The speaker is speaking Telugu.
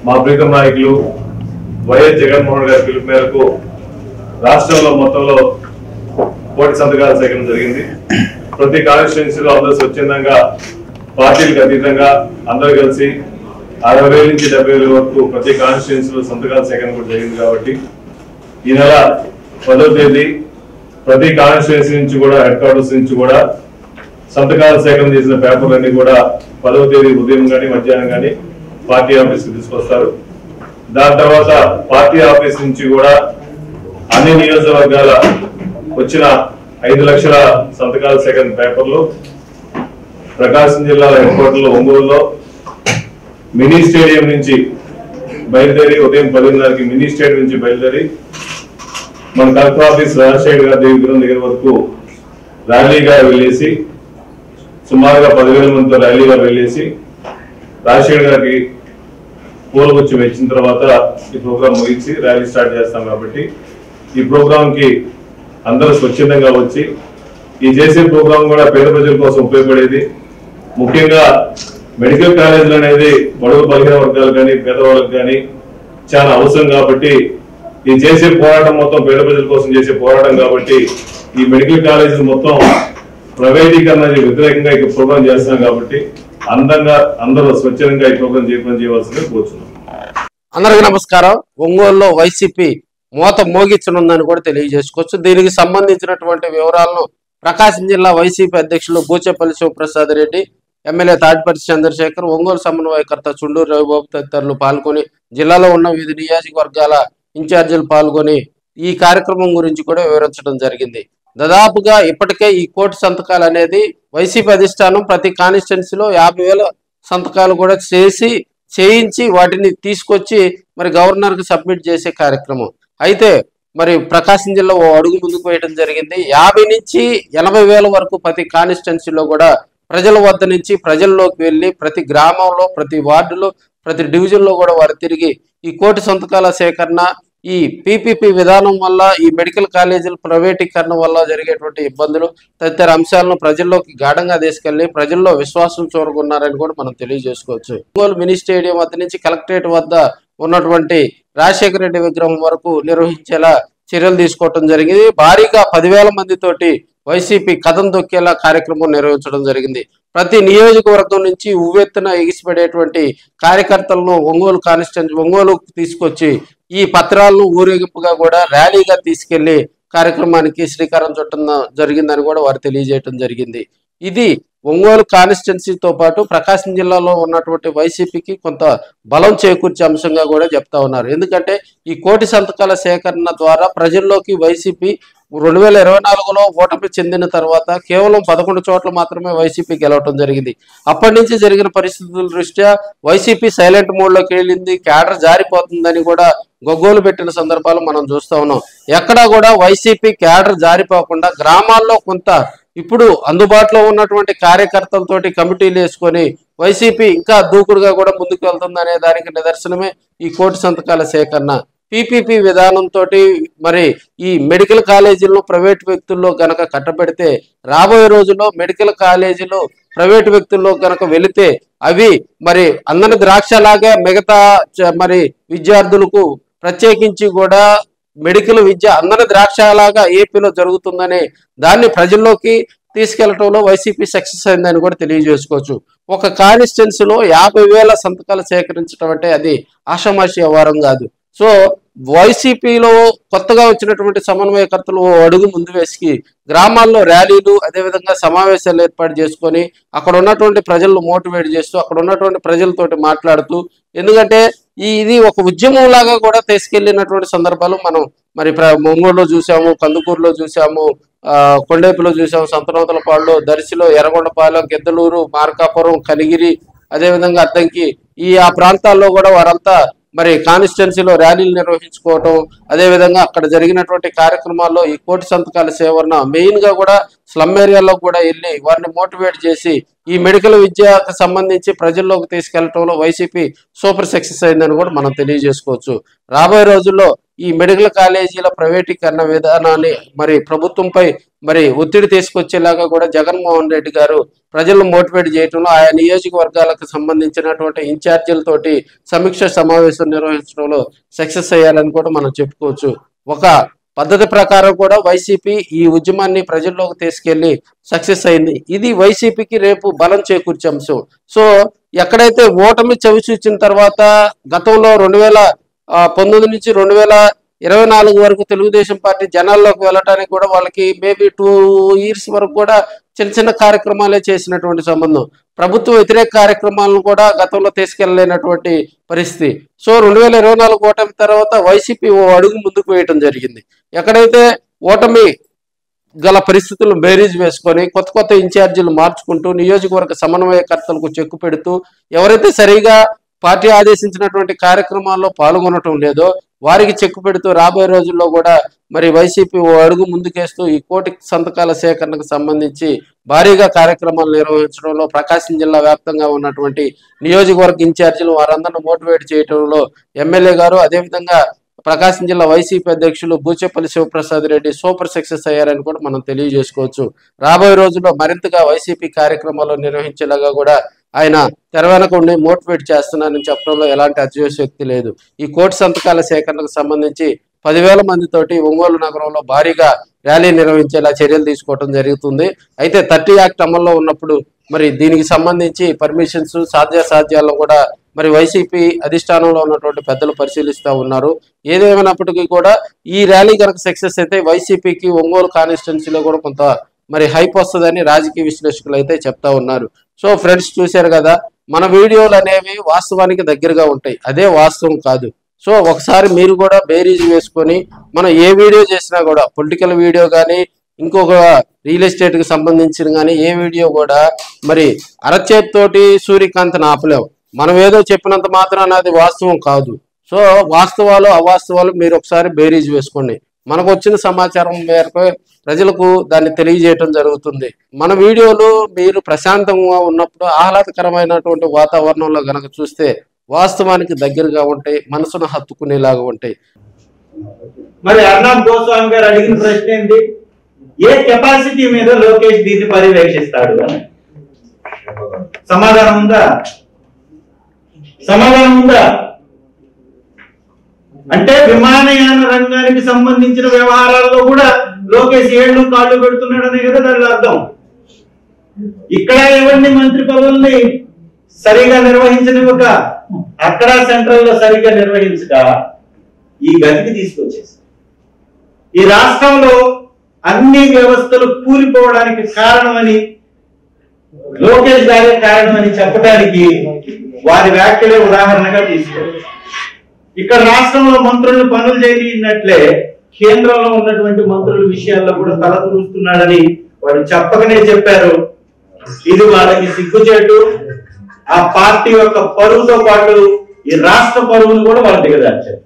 మా ప్రీతం నాయకులు వైఎస్ జగన్మోహన్ గారి పిలుపు మేరకు రాష్ట్రంలో మొత్తంలో కోటి సంతకాల సేకరణ జరిగింది. ప్రతి కాన్స్టిట్యున్సీలో అందరూ స్వచ్ఛందంగా పార్టీలకు అతీతంగా అందరూ కలిసి 60,000 నుంచి 70,000 వరకు ప్రతి కాన్స్టిట్యున్సీలో సంతకాల సేకరణ కూడా జరిగింది. కాబట్టి ఈ నెల 10వ తేదీ ప్రతి కాన్స్టిట్యున్సీ నుంచి కూడా హెడ్ క్వార్టర్స్ నుంచి కూడా సంతకాల సేకరణ చేసిన పేపర్లన్నీ కూడా 10వ తేదీ ఉదయం కానీ మధ్యాహ్నం కానీ పార్టీ ఆఫీస్కి తీసుకొస్తారు. దాని తర్వాత పార్టీ ఆఫీస్ నుంచి కూడా అన్ని నియోజకవర్గాల వచ్చిన 5 లక్షల సంతకాల సేకరణ పేపర్లు ప్రకాశం జిల్లా హెడ్ క్వార్టర్లో ఒంగోలులో మినీ స్టేడియం నుంచి బయలుదేరి ఉదయం 10:30కి మినీ స్టేడియం నుంచి బయలుదేరి మన కలెక్టర్ ఆఫీస్ రాజశేఖర్ గారి విగ్రహం దగ్గర వరకు ర్యాలీగా వెళ్ళేసి సుమారుగా 10,000 మందితో ర్యాలీగా వెళ్ళేసి రాజశేఖర్ గారికి పూలగుచ్చం ఇచ్చిన తర్వాత ఈ ప్రోగ్రాం ముగించి ర్యాలీ స్టార్ట్ చేస్తాం. కాబట్టి ఈ ప్రోగ్రామ్ కి అందరూ స్వచ్ఛందంగా వచ్చి ఈ చేసే ప్రోగ్రాం కూడా పేద ప్రజల కోసం ఉపయోగపడేది. ముఖ్యంగా మెడికల్ కాలేజీలు అనేది బడుగు బలహీన వర్గాలు కానీ పేదవాళ్ళకు కానీ చాలా అవసరం. కాబట్టి ఈ చేసే పోరాటం మొత్తం పేద ప్రజల కోసం చేసే పోరాటం. కాబట్టి ఈ మెడికల్ కాలేజీలు మొత్తం ప్రైవేటీకరణ వ్యతిరేకంగా ఈ ప్రోగ్రాం చేస్తున్నాం. కాబట్టి అందరూ స్వచ్ఛందంగా ఈ ప్రోగ్రాం చేయవలసిందిగా కోరుతున్నాం. అందరికీ నమస్కారం. ఒంగోలులో వైసీపీ మోత మోగించనుందని కూడా తెలియజేసుకోవచ్చు. దీనికి సంబంధించినటువంటి వివరాలను ప్రకాశం జిల్లా వైసీపీ అధ్యక్షులు బూచేపల్లి శివప్రసాద్ రెడ్డి, ఎమ్మెల్యే తాటిపర్తి చంద్రశేఖర్, ఒంగోలు సమన్వయకర్త చుండూరు రవిబాబు తదితరులు పాల్గొని జిల్లాలో ఉన్న వివిధ నియోజకవర్గాల ఇన్ఛార్జీలు పాల్గొని ఈ కార్యక్రమం గురించి కూడా వివరించడం జరిగింది. దాదాపుగా ఇప్పటికే ఈ కోటి సంతకాలు అనేది వైసీపీ అధిష్టానం ప్రతి కాన్స్టిట్యున్సీలో 50,000 సంతకాలు కూడా చేయించి వాటిని తీసుకొచ్చి మరి గవర్నర్కి సబ్మిట్ చేసే కార్యక్రమం. అయితే మరి ప్రకాశం జిల్లా ఓ అడుగు ముందుకు వేయడం జరిగింది. 50 నుంచి 80,000 వరకు ప్రతి కాన్స్టిట్యున్సీలో కూడా ప్రజల వద్ద నుంచి ప్రజల్లోకి వెళ్ళి ప్రతి గ్రామంలో, ప్రతి వార్డులో, ప్రతి డివిజన్లో కూడా వారు తిరిగి ఈ కోటి సంతకాల సేకరణ, ఈ పీపీపీ విధానం వల్ల, ఈ మెడికల్ కాలేజీల ప్రైవేటీకరణ వల్ల జరిగేటువంటి ఇబ్బందులు తదితర అంశాలను ప్రజల్లోకి గాఢంగా తీసుకెళ్లి ప్రజల్లో విశ్వాసం చూరగొన్నారని కూడా మనం తెలియజేసుకోవచ్చు. ఒంగోలు మినీ స్టేడియం వద్ద నుంచి కలెక్టరేట్ వద్ద ఉన్నటువంటి రాజశేఖర రెడ్డి విగ్రహం వరకు నిర్వహించేలా చర్యలు తీసుకోవటం జరిగింది. భారీగా 10,000 మందితోటి వైసీపీ కథం దొక్కేలా కార్యక్రమం నిర్వహించడం జరిగింది. ప్రతి నియోజకవర్గం నుంచి ఉవ్వెత్తున ఎగిసిపడేటువంటి కార్యకర్తలను ఒంగోలుకు తీసుకొచ్చి ఈ పత్రాలను ఊరేగింపుగా కూడా ర్యాలీగా తీసుకెళ్లి కార్యక్రమానికి శ్రీకారం చుట్టడం జరిగిందని కూడా వారు తెలియజేయడం జరిగింది. ఇది ఒంగోలు కాన్స్టిట్యున్సీతో పాటు ప్రకాశం జిల్లాలో ఉన్నటువంటి వైసీపీకి కొంత బలం చేకూర్చే అంశంగా కూడా చెప్తా ఉన్నారు. ఎందుకంటే ఈ కోటి సంతకాల సేకరణ ద్వారా ప్రజల్లోకి వైసీపీ 2024లో ఓటమి చెందిన తర్వాత కేవలం 11 చోట్ల మాత్రమే వైసీపీ గెలవటం జరిగింది. అప్పటి నుంచి జరిగిన పరిస్థితుల దృష్ట్యా వైసీపీ సైలెంట్ మోడ్లోకి వెళ్ళింది. క్యాడర్ జారిపోతుందని కూడా గొగ్గోలు పెట్టిన సందర్భాలు మనం చూస్తా ఉన్నాం. ఎక్కడా కూడా వైసీపీ క్యాడర్ జారిపోకుండా గ్రామాల్లో కొంత ఇప్పుడు అందుబాటులో ఉన్నటువంటి కార్యకర్తలతోటి కమిటీలు వేసుకొని వైసీపీ ఇంకా దూకుడుగా కూడా ముందుకు వెళ్తుందనే దానికి నిదర్శనమే ఈ కోటి సంతకాల సేకరణ. పీపీపీ విధానంతో మరి ఈ మెడికల్ కాలేజీలను ప్రైవేట్ వ్యక్తుల్లో గనక కట్టబెడితే రాబోయే రోజుల్లో మెడికల్ కాలేజీలు ప్రైవేట్ వ్యక్తుల్లో గనక వెళితే అవి మరి అందని ద్రాక్షలాగా మిగతా మరి విద్యార్థులకు ప్రత్యేకించి కూడా మెడికల్ విద్య అందని ద్రాక్షలాగా ఏపీలో జరుగుతుందనే దాన్ని ప్రజల్లోకి తీసుకెళ్లడంలో వైసీపీ సక్సెస్ అయిందని కూడా తెలియజేసుకోవచ్చు. ఒక కాన్స్టిట్యున్సీలో 50,000 సంతకాలు సేకరించడం అంటే అది ఆషామాషి వ్యవహారం కాదు. సో వైసీపీలో కొత్తగా వచ్చినటువంటి సమన్వయకర్తలు అడుగు ముందు వేసి గ్రామాల్లో ర్యాలీలు, అదేవిధంగా సమావేశాలు ఏర్పాటు చేసుకొని అక్కడ ఉన్నటువంటి ప్రజలను మోటివేట్ చేస్తూ అక్కడ ఉన్నటువంటి ప్రజలతోటి మాట్లాడుతూ, ఎందుకంటే ఇది ఒక ఉద్యమం లాగా కూడా తీసుకెళ్లినటువంటి సందర్భాలు మనం మరి ఒంగోలులో చూసాము, కందుకూరులో చూసాము, కొండేపులో చూసాము, సంతనూతలపాడులో, దర్శిలో, ఎర్రగొండపాలెం, గిద్దలూరు, మార్కాపురం, కనిగిరి, అదేవిధంగా అద్దంకి ఆ ప్రాంతాల్లో కూడా వారంతా మరి కాన్స్టిట్యున్సీలో ర్యాలీలు నిర్వహించుకోవటం, అదేవిధంగా అక్కడ జరిగినటువంటి కార్యక్రమాల్లో ఈ కోటి సంతకాల సేవరణ మెయిన్ గా కూడా స్లమ్ ఏరియాలో కూడా వెళ్ళి వారిని మోటివేట్ చేసి ఈ మెడికల్ విద్యకు సంబంధించి ప్రజల్లోకి తీసుకెళ్లడంలో వైసీపీ సూపర్ సక్సెస్ అయిందని కూడా మనం తెలియజేసుకోవచ్చు. రాబోయే రోజుల్లో ఈ మెడికల్ కాలేజీల ప్రైవేటీకరణ విధానాన్ని మరి ప్రభుత్వంపై మరి ఒత్తిడి తీసుకొచ్చేలాగా కూడా జగన్మోహన్ రెడ్డి గారు ప్రజలను మోటివేట్ చేయడంలో ఆయా నియోజకవర్గాలకు సంబంధించినటువంటి ఇన్ఛార్జీలతోటి సమీక్ష సమావేశం నిర్వహించడంలో సక్సెస్ అయ్యారని కూడా మనం చెప్పుకోవచ్చు. ఒక పద్ధతి ప్రకారం కూడా వైసీపీ ఈ ఉద్యమాన్ని ప్రజల్లోకి తీసుకెళ్లి సక్సెస్ అయింది. ఇది వైసీపీకి రేపు బలం చేకూర్చే అంశం. సో ఎక్కడైతే ఓటమి చవిచూచిన తర్వాత గతంలో 2019 నుంచి 2024 వరకు తెలుగుదేశం పార్టీ జనాల్లోకి వెళ్ళటానికి కూడా వాళ్ళకి మేబీ 2 years వరకు కూడా చిన్న చిన్న కార్యక్రమాలే చేసినటువంటి సంబంధం. ప్రభుత్వ వ్యతిరేక కార్యక్రమాలను కూడా గతంలో తీసుకెళ్లలేనటువంటి పరిస్థితి. సో 2024 ఓటమి తర్వాత వైసీపీ ఓ అడుగు ముందుకు వేయటం జరిగింది. ఎక్కడైతే ఓటమి గల పరిస్థితులను బేరీజ్ వేసుకొని కొత్త కొత్త ఇన్ఛార్జీలు మార్చుకుంటూ నియోజకవర్గ సమన్వయకర్తలకు చెక్కు పెడుతూ ఎవరైతే సరిగా పార్టీ ఆదేశించినటువంటి కార్యక్రమాల్లో పాల్గొనటం లేదో వారికి చెక్కు పెడుతూ రాబోయే రోజుల్లో కూడా మరి వైసీపీ ఓ అడుగు ముందుకేస్తూ ఈ 1 కోటి సంతకాల సేకరణకు సంబంధించి భారీగా కార్యక్రమాలు నిర్వహించడంలో ప్రకాశం జిల్లా వ్యాప్తంగా ఉన్నటువంటి నియోజకవర్గ ఇన్ఛార్జీలు వారందరిని మోటివేట్ చేయడంలో ఎమ్మెల్యే గారు అదేవిధంగా ప్రకాశం జిల్లా వైసీపీ అధ్యక్షులు బూచేపల్లి శివప్రసాద్ రెడ్డి సూపర్ సక్సెస్ అయ్యారని కూడా మనం తెలియజేసుకోవచ్చు. రాబోయే రోజుల్లో మరింతగా వైసీపీ కార్యక్రమాలు నిర్వహించేలాగా కూడా ఆయన తెర వెనక ఉండి మోటివేట్ చేస్తున్నారని చెప్పడంలో ఎలాంటి అతిశయోక్తి లేదు. ఈ 1 కోటి సంతకాల సేకరణకు సంబంధించి 10,000 మందితోటి ఒంగోలు నగరంలో భారీగా ర్యాలీ నిర్వహించేలా చర్యలు తీసుకోవడం జరుగుతుంది. అయితే 30 యాక్ట్ అమల్లో ఉన్నప్పుడు మరి దీనికి సంబంధించి పర్మిషన్స్ సాధ్యాసాధ్యాలను కూడా మరి వైసీపీ అధిష్టానంలో ఉన్నటువంటి పెద్దలు పరిశీలిస్తూ ఉన్నారు. ఏదేమైనప్పటికీ కూడా ఈ ర్యాలీ కనుక సక్సెస్ అయితే వైసీపీకి ఒంగోలు కాన్స్టిట్యున్సీలో కూడా కొంత మరి హైప్ వస్తుందని రాజకీయ విశ్లేషకులు అయితే చెప్తా ఉన్నారు. సో ఫ్రెండ్స్ చూశారు కదా, మన వీడియోలు అనేవి వాస్తవానికి దగ్గరగా ఉంటాయి, అదే వాస్తవం కాదు. సో ఒకసారి మీరు కూడా బేరీజ్ వేసుకొని మనం ఏ వీడియో చేసినా కూడా పొలిటికల్ వీడియో కానీ ఇంకొక రియల్ ఎస్టేట్కి సంబంధించిన కానీ ఏ వీడియో కూడా మరి అరచేతితోటి సూర్యకాంతిని ఆపలేవు. మనం ఏదో చెప్పినంత మాత్రాన అది వాస్తవం కాదు. సో వాస్తవాలు అవాస్తవాలు మీరు ఒకసారి బేరీజ్ వేసుకోండి. మనకు వచ్చిన సమాచారం మేరకు ప్రజలకు దాన్ని తెలియజేయటం జరుగుతుంది. మన వీడియోలు మీరు ప్రశాంతంగా ఉన్నప్పుడు ఆహ్లాదకరమైనటువంటి వాతావరణంలో గనక చూస్తే వాస్తవానికి దగ్గరగా ఉంటాయి, మనసును హత్తుకునేలాగా ఉంటాయి. మరి అర్నాబ్ గోస్వామి గారు అడిగిన ప్రశ్న ఏంటి? ఏ కెపాసిటీ మీద లోకేష్ దీన్ని పర్యవేక్షిస్తాడు అని సమాధానం ఉందా? సమాధానం ఉందా? అంటే విమానయాన రంగానికి సంబంధించిన వ్యవహారాల్లో కూడా లోకేష్ ఏళ్ళు కాళ్ళు పెడుతున్నాడనే కదా దాని అర్థం. ఇక్కడ ఎవరిని మంత్రి పదవుల్ని సరిగా నిర్వహించనివ్వక అక్కడ సెంట్రల్ లో సరిగా నిర్వహించక ఈ గతికి తీసుకొచ్చేసి ఈ రాష్ట్రంలో అన్ని వ్యవస్థలు కూలిపోవడానికి కారణమని లోకేష్ గారే కారణమని చెప్పడానికి వారి వ్యాఖ్యలే ఉదాహరణగా తీసుకోవచ్చు. ఇక్కడ రాష్ట్రంలో మంత్రులను పనులు చేయనట్లే కేంద్రంలో ఉన్నటువంటి మంత్రుల విషయాల్లో కూడా తలదూరుస్తున్నాడని వాడు చెప్పకనే చెప్పారు. ఇది వాళ్ళకి సిగ్గుచేటు. ఆ పార్టీ యొక్క పరువుతో పాటు ఈ రాష్ట్ర పరువును కూడా వాళ్ళు దిగదార్చారు.